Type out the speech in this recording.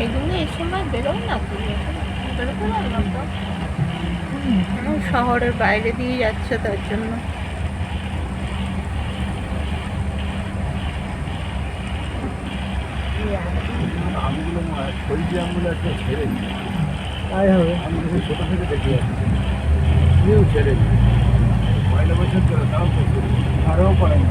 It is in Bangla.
এগুলো এই সময় বেরোয় না, বেরোতে পারলাম তো শহরের বাইরে দিয়ে যাচ্ছে তার জন্য। আমগুলো সবজি আমগুলো একটা ছেড়ে দিই, তাই হবে। আমি যখন ছোটো থেকে দেখে যাচ্ছি কেউ ছেড়ে দিই, পয়লা বছর করে তাও তো আরও করেন।